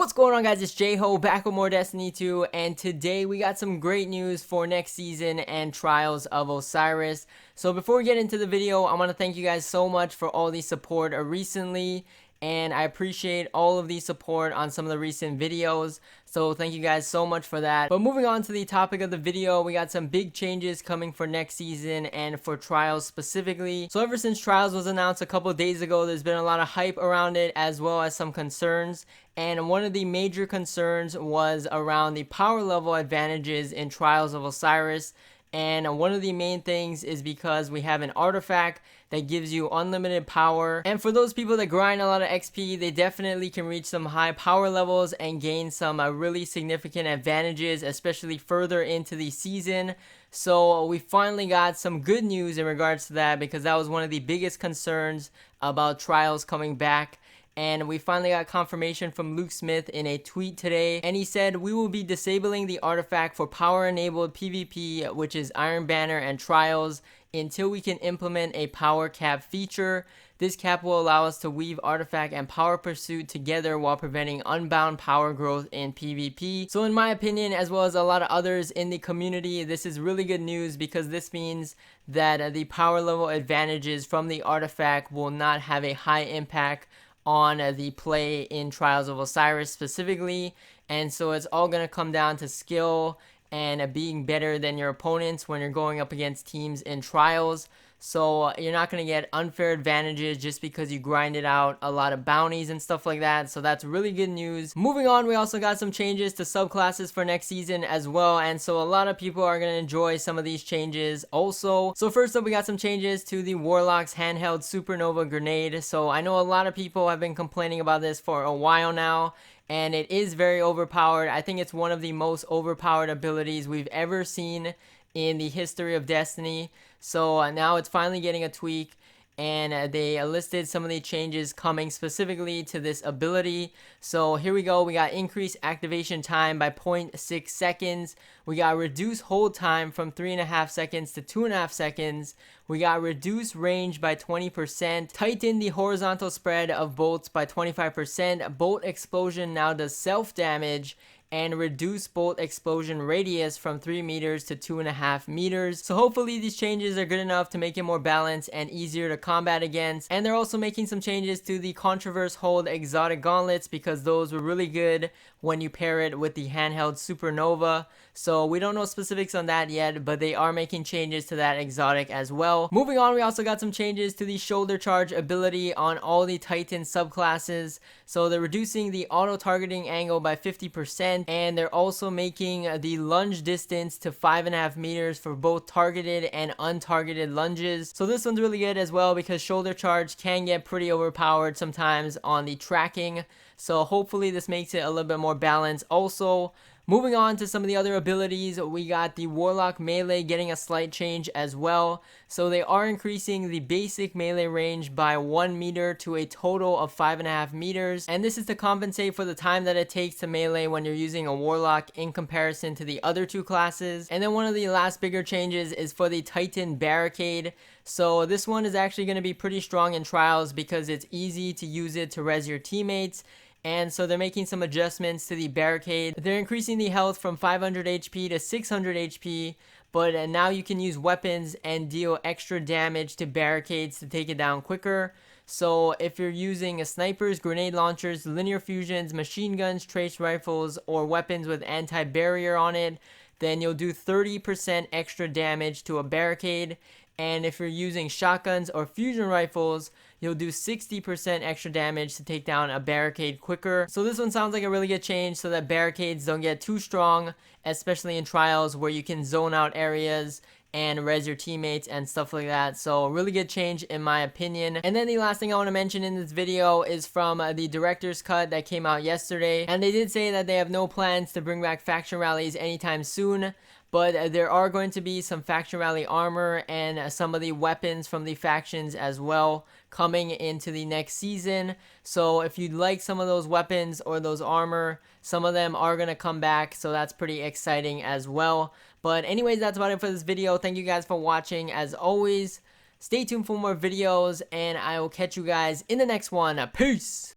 What's going on, guys? It's J-Ho back with more Destiny 2, and today we got some great news for next season and Trials of Osiris. So before we get into the video, I want to thank you guys so much for all the support recently, and I appreciate all of the support on some of the recent videos. So thank you guys so much for that. But moving on to the topic of the video, we got some big changes coming for next season and for Trials specifically. So ever since Trials was announced a couple days ago, there's been a lot of hype around it as well as some concerns. And one of the major concerns was around the power level advantages in Trials of Osiris. And one of the main things is because we have an artifact that gives you unlimited power. And for those people that grind a lot of XP, they definitely can reach some high power levels and gain some really significant advantages, especially further into the season. So we finally got some good news in regards to that, because that was one of the biggest concerns about Trials coming back. And we finally got confirmation from Luke Smith in a tweet today, and he said, "We will be disabling the artifact for power enabled PvP, which is Iron Banner and Trials, until we can implement a power cap feature. This cap will allow us to weave artifact and power pursuit together while preventing unbound power growth in PvP." So in my opinion, as well as a lot of others in the community, this is really good news, because this means that the power level advantages from the artifact will not have a high impact on the play in Trials of Osiris specifically. And so it's all going to come down to skill and being better than your opponents when you're going up against teams in Trials. So you're not going to get unfair advantages just because you grinded out a lot of bounties and stuff like that. So that's really good news. Moving on, we also got some changes to subclasses for next season as well. And so a lot of people are going to enjoy some of these changes also. So first up, we got some changes to the Warlock's handheld Supernova Grenade. So I know a lot of people have been complaining about this for a while now, and it is very overpowered. I think it's one of the most overpowered abilities we've ever seen in the history of Destiny. So now it's finally getting a tweak, and they listed some of the changes coming specifically to this ability. So here we go. We got increased activation time by 0.6 seconds. We got reduced hold time from 3.5 seconds to 2.5 seconds. We got reduced range by 20%. Tighten the horizontal spread of bolts by 25%. Bolt explosion now does self damage, and reduce bolt explosion radius from 3 meters to 2.5 meters. So hopefully these changes are good enough to make it more balanced and easier to combat against. And they're also making some changes to the Controverse Hold exotic gauntlets, because those were really good when you pair it with the handheld Supernova. So we don't know specifics on that yet, but they are making changes to that exotic as well. Moving on, we also got some changes to the shoulder charge ability on all the Titan subclasses. So they're reducing the auto targeting angle by 50%, and they're also making the lunge distance to 5.5 meters for both targeted and untargeted lunges. So this one's really good as well, because shoulder charge can get pretty overpowered sometimes on the tracking. So hopefully this makes it a little bit more balanced also. Moving on to some of the other abilities, we got the Warlock melee getting a slight change as well. So they are increasing the basic melee range by 1 meter to a total of 5.5 meters. And this is to compensate for the time that it takes to melee when you're using a Warlock in comparison to the other two classes. And then one of the last bigger changes is for the Titan Barricade. So this one is actually going to be pretty strong in Trials, because it's easy to use it to res your teammates. And so they're making some adjustments to the barricade. They're increasing the health from 500 HP to 600 HP, but now you can use weapons and deal extra damage to barricades to take it down quicker. So if you're using snipers, grenade launchers, linear fusions, machine guns, trace rifles, or weapons with anti-barrier on it, then you'll do 30% extra damage to a barricade. And if you're using shotguns or fusion rifles, you'll do 60% extra damage to take down a barricade quicker. So this one sounds like a really good change, so that barricades don't get too strong, especially in Trials where you can zone out areas and res your teammates and stuff like that. So a really good change in my opinion. And then the last thing I want to mention in this video is from the director's cut that came out yesterday, and they did say that they have no plans to bring back faction rallies anytime soon. But there are going to be some faction rally armor and some of the weapons from the factions as well coming into the next season. So if you'd like some of those weapons or those armor, some of them are going to come back. So that's pretty exciting as well. But anyways, that's about it for this video. Thank you guys for watching. As always, stay tuned for more videos, and I will catch you guys in the next one. Peace!